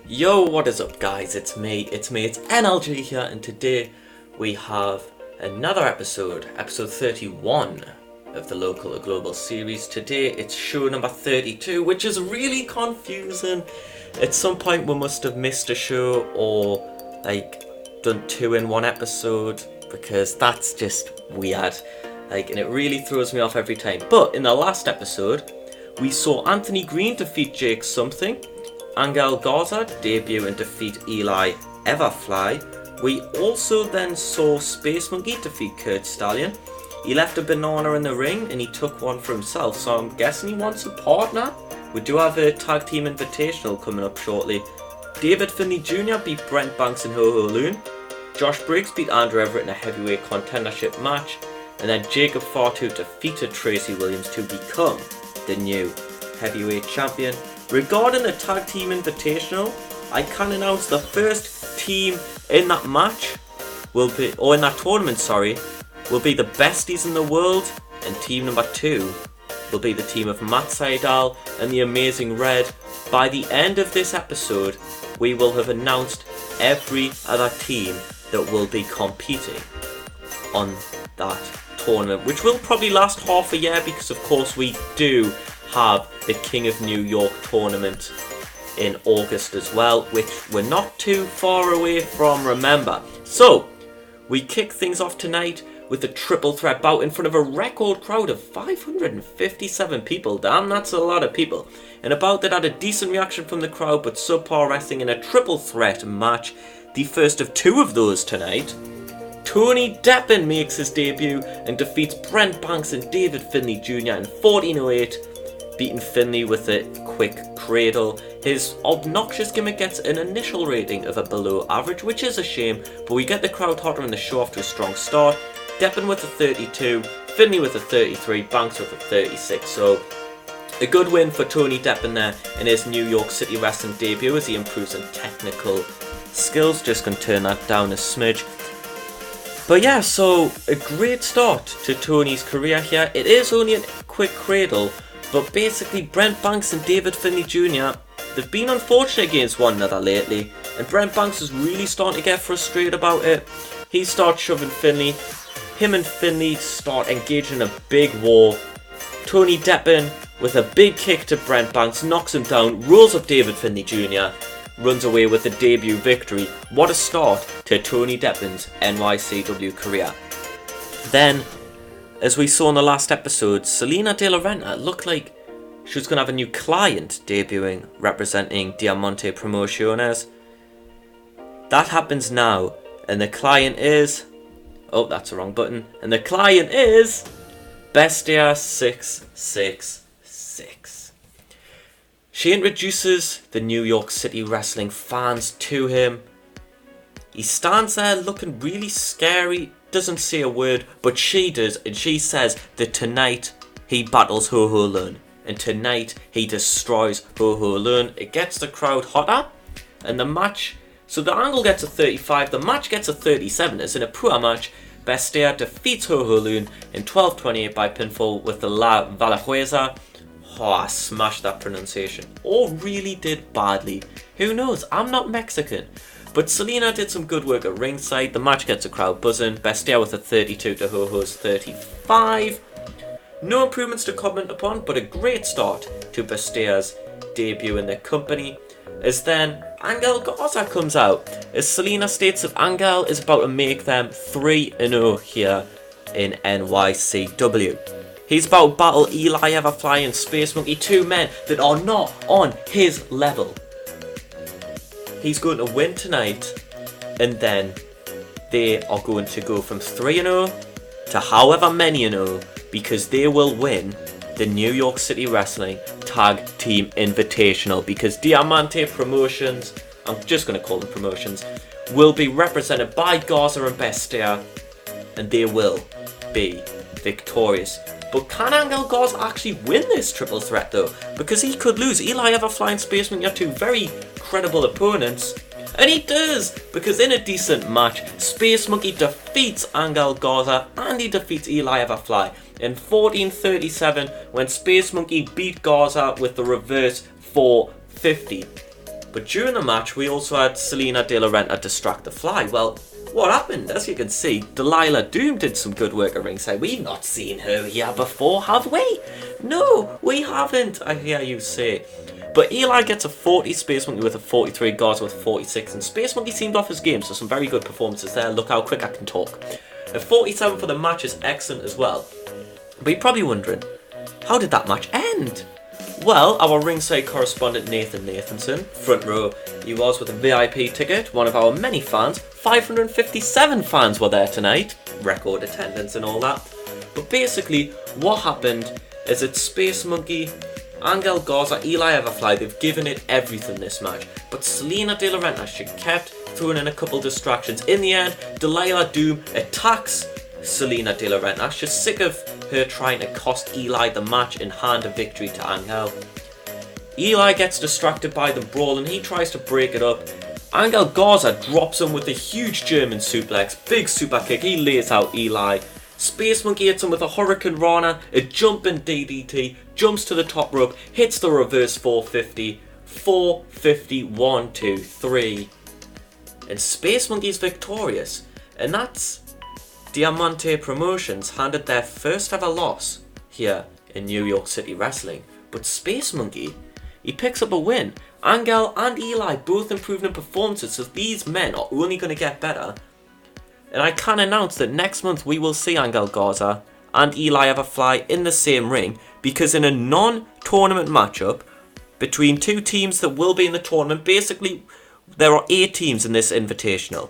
Yo, what is up guys? It's NLG here, and today we have another episode 31 of the Local or Global series. Today it's show number 32, which is really confusing. At some point we must have missed a show or done two in one episode, because that's just weird. And it really throws me off every time. But in the last episode, we saw Anthony Green defeat Jake Something, Angel Garza debut and defeat Eli Everfly. We also then saw Space Monkey defeat Kurt Stallion. He left a banana in the ring and he took one for himself, so I'm guessing he wants a partner. We do have a tag team invitational coming up shortly. David Finlay Jr. beat Brent Banks and Ho Ho Loon. Josh Briggs beat Andrew Evert in a heavyweight contendership match. And then Jacob Fatu defeated Tracy Williams to become the new heavyweight champion. Regarding the tag team invitational, I can announce the first team in that match will be, or in that tournament, will be the Besties in the World, and team number 2 will be the team of Matt Seidel and the Amazing Red. By the end of this episode, we will have announced every other team that will be competing on that tournament, which will probably last half a year, because of course we do have the King of New York tournament in August as well, which we're not too far away from, remember. So we kick things off tonight with a triple threat bout in front of a record crowd of 557 people. Damn, that's a lot of people. And a bout that had a decent reaction from the crowd, but subpar wrestling in a triple threat match, the first of 2 of those tonight. Tony Deppen makes his debut and defeats Brent Banks and David Finlay Jr. in 14:08, beating Finlay with a quick cradle. His obnoxious gimmick gets an initial rating of a below average, which is a shame, but we get the crowd hotter and the show off to a strong start. Deppen with a 32, Finlay with a 33, Banks with a 36, so a good win for Tony Deppen there in his New York City wrestling debut as he improves in technical skills. Just going to turn that down a smidge. But yeah, so a great start to Tony's career here. It is only a quick cradle, but basically Brent Banks and David Finlay Jr., they've been unfortunate against one another lately, and Brent Banks is really starting to get frustrated about it. He starts shoving Finlay. Him and Finlay start engaging in a big war. Tony Deppen with a big kick to Brent Banks, knocks him down, rolls up David Finlay Jr., runs away with a debut victory. What a start to Tony Deppen's NYCW career. Then, as we saw in the last episode, Selena De La Renta looked like she was going to have a new client debuting, representing Diamante Promociones. That happens now, and the client is... oh, that's the wrong button. And the client is... Bestia 666. She introduces the New York City wrestling fans to him. He stands there looking really scary, doesn't say a word, but she does, and she says that tonight he battles Ho Ho Lun, and tonight he destroys Ho Ho Lun. It gets the crowd hotter, and the match, so the angle gets a 35, the match gets a 37, as in a poor match. Bestia defeats Ho Ho Lun in 12:28 by pinfall with the La Valajueza. Oh, I smashed that pronunciation. Or really did badly. Who knows? I'm not Mexican. But Selena did some good work at ringside. The match gets a crowd buzzing. Bestia with a 32 to Ho Ho's 35. No improvements to comment upon, but a great start to Bestia's debut in the company. As then Angel Garza comes out. As Selena states that Angel is about to make them 3-0 here in NYCW. He's about to battle Eli Everfly and Space Monkey, 2 men that are not on his level. He's going to win tonight, and then they are going to go from 3-0 to however many 0, because they will win the New York City Wrestling Tag Team Invitational, because Diamante Promotions, I'm just going to call them Promotions, will be represented by Garza and Bestia, and they will be victorious. But can Angel Garza actually win this triple threat though? Because he could lose. Eli Everfly and Space Monkey are 2 very credible opponents. And he does, because in a decent match, Space Monkey defeats Angel Garza and he defeats Eli Everfly in 14:37 when Space Monkey beat Garza with the reverse 450. But during the match, we also had Selena De La Renta distract the Fly. Well, what happened? As you can see, Delilah Doom did some good work at ringside. We've not seen her here before, have we? No, we haven't, I hear you say. But Eli gets a 40, Space Monkey with a 43, Gato with 46, and Space Monkey seemed off his game, so some very good performances there. Look how quick I can talk. A 47 for the match is excellent as well. But you're probably wondering, how did that match end? Well, our ringside correspondent Nathan Nathanson, front row, he was with a VIP ticket, one of our many fans. 557 fans were there tonight, record attendance and all that. But basically, what happened is that Space Monkey, Angel Garza, Eli Everfly, they've given it everything this match. But Selena De La Renta, she kept throwing in a couple distractions. In the end, Delilah Doom attacks Selena De La Renta. She's sick of her trying to cost Eli the match and hand a victory to Angel. Eli gets distracted by them brawling. He tries to break it up. Angel Garza drops him with a huge German suplex. Big super kick. He lays out Eli. Space Monkey hits him with a Hurricane Rana, a jumping DDT, jumps to the top rope, hits the reverse 450. 450, 1, 2, 3. And Space Monkey's victorious. And that's Diamante Promotions handed their first ever loss here in New York City Wrestling. But Space Monkey, he picks up a win. Angel and Eli both improved in performances, so these men are only going to get better. And I can announce that next month we will see Angel Garza and Eli Everfly in the same ring, because in a non-tournament matchup between two teams that will be in the tournament, basically there are 8 teams in this invitational.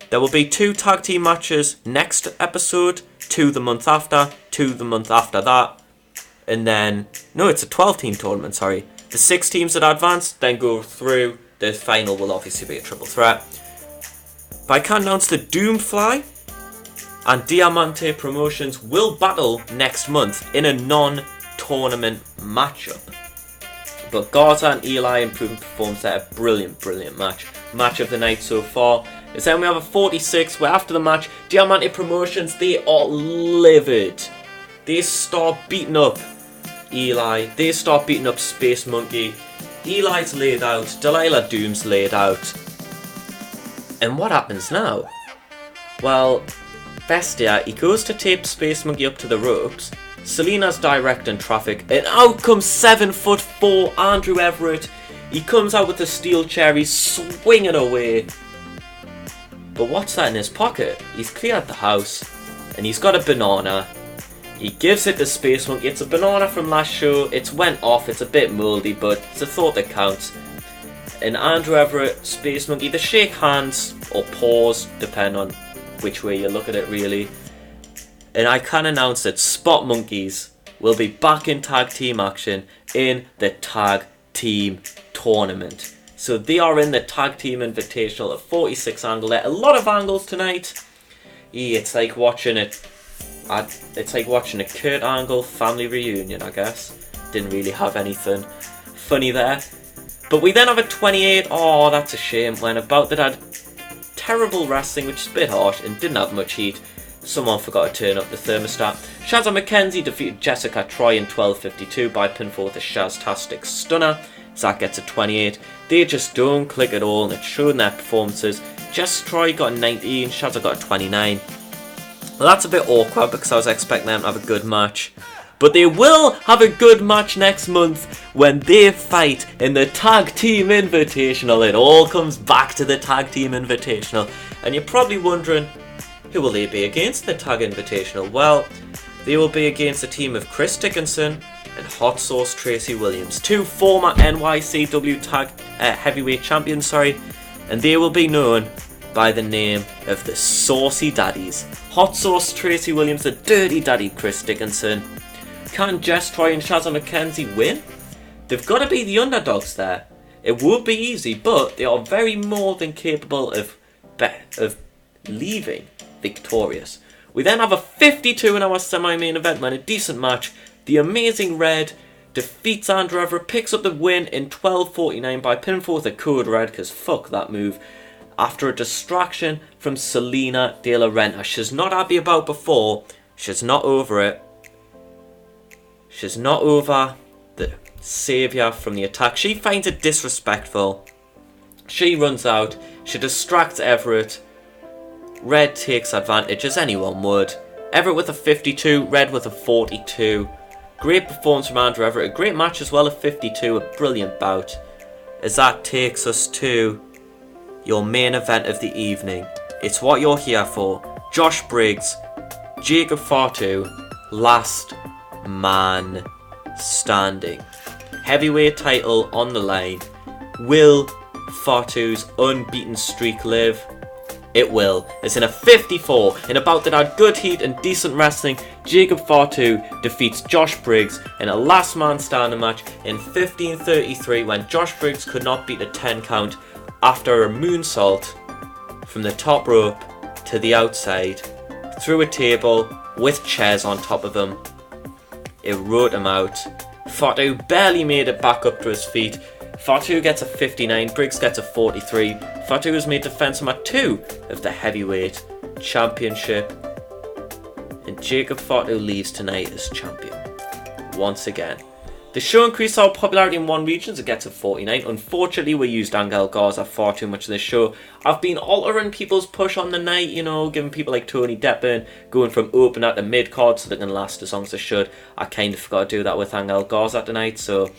There will be 2 tag team matches next episode, 2 the month after, 2 the month after that, and then, no, it's a 12 team tournament, sorry. The 6 teams that advance then go through. The final will obviously be a triple threat. But I can announce that Doomfly and Diamante Promotions will battle next month in a non-tournament matchup. But Garza and Eli improving performance there. A brilliant, brilliant match. Match of the night so far. And then we have a 46 where after the match, Diamante Promotions, they are livid. They start beating up Eli. They start beating up Space Monkey. Eli's laid out. Delilah Doom's laid out. And what happens now? Well, Bestia, he goes to tape Space Monkey up to the ropes. Selena's directing traffic, and out comes 7'4" Andrew Evert. He comes out with the steel chair, he's swinging away. But what's that in his pocket? He's cleared the house, and he's got a banana. He gives it to Space Monkey. It's a banana from last show. It's went off, it's a bit mouldy, but it's a thought that counts. And Andrew Evert, Space Monkey, they shake hands, or pause, depending on which way you look at it really. And I can announce that Spot Monkeys will be back in tag team action in the tag team tournament. So they are in the tag team invitational at 46 angle there. A lot of angles tonight. Yeah, it's like watching it. It's like watching a Kurt Angle family reunion, I guess. Didn't really have anything funny there. But we then have a 28. Oh, that's a shame. When about that had terrible wrestling, which is a bit harsh, and didn't have much heat. Someone forgot to turn up the thermostat. Shazza McKenzie defeated Jessica Troy in 12:52 by pinfall with a Shaztastic Stunner. Zach gets a 28. They just don't click at all, and it's shown their performances. Jess Troy got a 19, Shazza got a 29. Well, that's a bit awkward because I was expecting them to have a good match. But they will have a good match next month when they fight in the Tag Team Invitational. It all comes back to the Tag Team Invitational. And you're probably wondering, who will they be against in the Tag Invitational? Well, they will be against a team of Chris Dickinson and Hot Sauce Tracy Williams, 2 former NYCW Tag Heavyweight Champions, and they will be known by the name of the Saucy Daddies. Hot Sauce Tracy Williams, the Dirty Daddy Chris Dickinson. Can Jess Troy and Shazza McKenzie win? They've got to be the underdogs there. It won't be easy, but they are very more than capable of leaving victorious. We then have a 52 in our semi-main event, man, a decent match. The Amazing Red defeats Andrew Everett, picks up the win in 12:49 by pinfall with a Code Red, because fuck that move, after a distraction from Selena De La Renta. She's not happy about before, she's not over it. She's not over saviour from the attack. She finds it disrespectful. She runs out. She distracts Everett. Red takes advantage, as anyone would. Everett with a 52, Red with a 42. Great performance from Andrew Everett. A great match as well, a 52. A brilliant bout. As that takes us to your main event of the evening. It's what you're here for. Josh Briggs, Jacob Fatu, last man standing. Heavyweight title on the line. Will Fatu's unbeaten streak live? It will. It's in a 54. In a bout that had good heat and decent wrestling, Jacob Fatu defeats Josh Briggs in a last man standing match in 15:33 when Josh Briggs could not beat a 10 count after a moonsault from the top rope to the outside through a table with chairs on top of him. It wrote him out. Fatu barely made it back up to his feet. Fatu gets a 59, Briggs gets a 43. Fatu is made defensive at 2 of the heavyweight championship. And Jacob Fatu leaves tonight as champion. Once again. The show increased our popularity in one region to get to 49. Unfortunately, we used Angel Garza far too much of this show. I've been altering people's push on the night, you know, giving people like Tony Deppen, going from opener to mid-card so they can last as long as they should. I kind of forgot to do that with Angel Garza tonight, so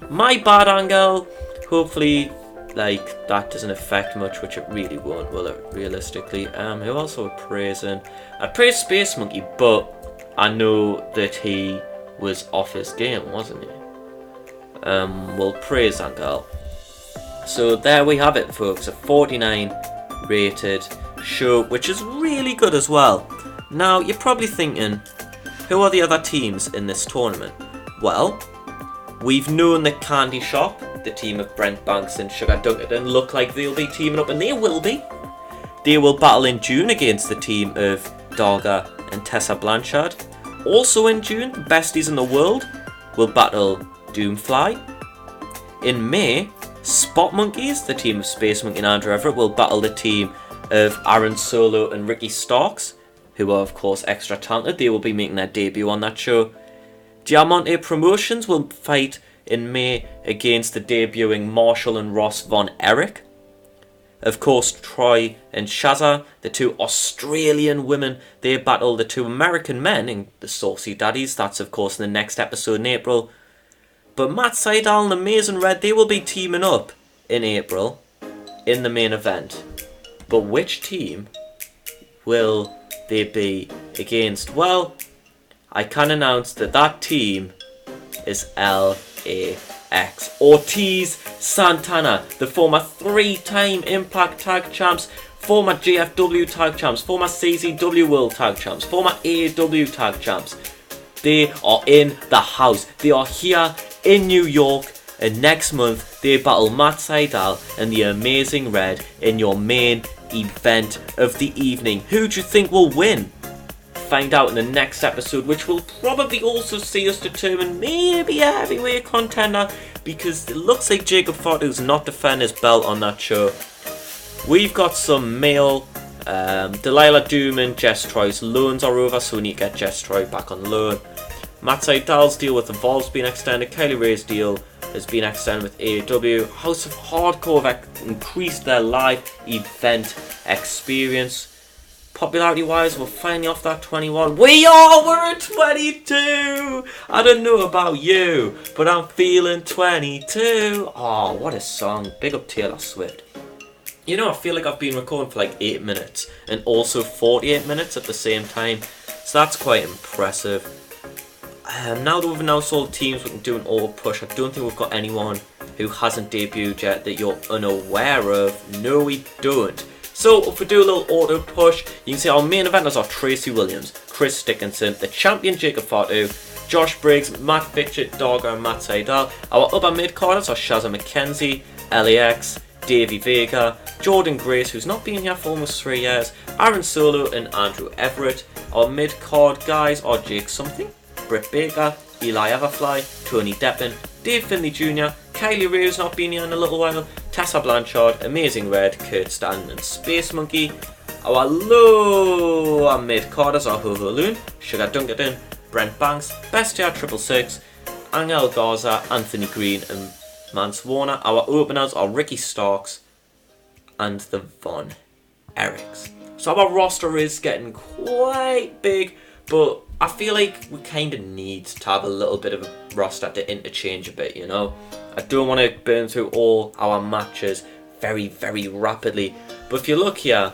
my bad, Angel. Hopefully, like, that doesn't affect much, which it really won't, will it, realistically? Who else are we praising? I'd praise Space Monkey, but I know that he was off his game, wasn't he? We'll praise Angel. So there we have it, folks, a 49 rated show, which is really good as well. Now, you're probably thinking, who are the other teams in this tournament? Well, we've known that Candy Shop, the team of Brent Banks and Sugar Dunkerton, look like they'll be teaming up, and they will be. They will battle in June against the team of Darga and Tessa Blanchard. Also in June, the besties in the world will battle Doomfly. In May, Spot Monkeys, the team of Space Monkey and Andrew Everett, will battle the team of Aaron Solo and Ricky Starks, who are of course extra talented. They will be making their debut on that show. Diamante Promotions will fight in May against the debuting Marshall and Ross Von Erich. Of course, Troy and Shazza, the two Australian women, they battle the two American men in the Saucy Daddies. That's of course in the next episode in April. But Matt Seidel and Amazing Red, they will be teaming up in April in the main event. But which team will they be against? Well, I can announce that that team is LAX. Ortiz Santana, the former 3-time Impact Tag Champs, former GFW Tag Champs, former CZW World Tag Champs, former AEW Tag Champs. They are in the house. They are here in New York, and next month they battle Matt Seidel and the Amazing Red in your main event of the evening. Who do you think will win? Find out in the next episode, which will probably also see us determine maybe a heavyweight contender, because it looks like Jacob Fatu's not defending his belt on that show. We've got some male Delilah Doom and Jess Troy's loans are over, so we need to get Jess Troy back on loan. Matt Seidel's deal with Evolve's been extended. Kylie Ray's deal has been extended with AEW. House of Hardcore have increased their live event experience. Popularity wise, we're finally off that 21. We're at 22! I don't know about you, but I'm feeling 22. Oh, what a song. Big up Taylor Swift. You know, I feel like I've been recording for like 8 minutes and also 48 minutes at the same time. So that's quite impressive. Now that we've announced all the teams, we can do an auto push. I don't think we've got anyone who hasn't debuted yet that you're unaware of. No, we don't. So if we do a little auto push, you can see our main eventers are Tracy Williams, Chris Dickinson, the champion Jacob Fatu, Josh Briggs, Matt Fitchett, Darga and Matt Seidel. Our upper mid-carders are Shazza McKenzie, LAX, Davey Vega, Jordan Grace, who's not been here for almost 3 years, Aaron Solo and Andrew Everett. Our mid-card guys are Jake Something, Britt Baker, Eli Everfly, Tony Deppen, Dave Finley Jr., Kylie Ray, who's not been here in a little while, Tessa Blanchard, Amazing Red, Kurt Stanton and Space Monkey. Our lower mid-carders are Ho Ho Loon, Sugar Dunkerton, Brent Banks, Bestia 666, Angel Garza, Anthony Green and Mance Warner. Our openers are Ricky Starks and the Von Erichs. So our roster is getting quite big, but I feel like we kind of need to have a little bit of a roster to interchange a bit, you know? I don't want to burn through all our matches very, very rapidly. But if you look here,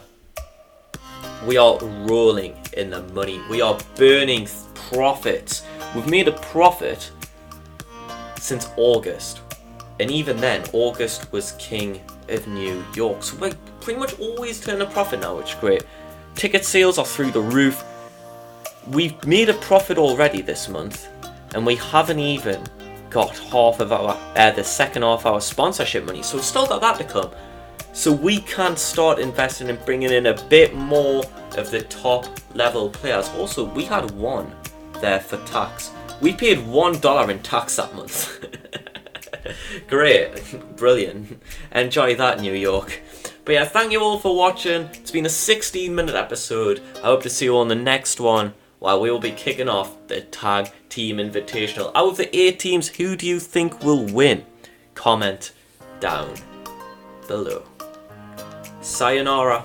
we are rolling in the money. We are burning profits. We've made a profit since August. And even then, August was King of New York. So we're pretty much always turning a profit now, which is great. Ticket sales are through the roof. We've made a profit already this month, and we haven't even got half of our the second half of our sponsorship money. So we've still got that to come. So we can start investing and bringing in a bit more of the top level players. Also, we had one there for tax. We paid $1 in tax that month. Great, brilliant. Enjoy that, New York. But yeah, thank you all for watching. It's been a 16-minute episode. I hope to see you on the next one, while we will be kicking off the Tag Team Invitational. Out of the 8 teams, who do you think will win? Comment down below. Sayonara.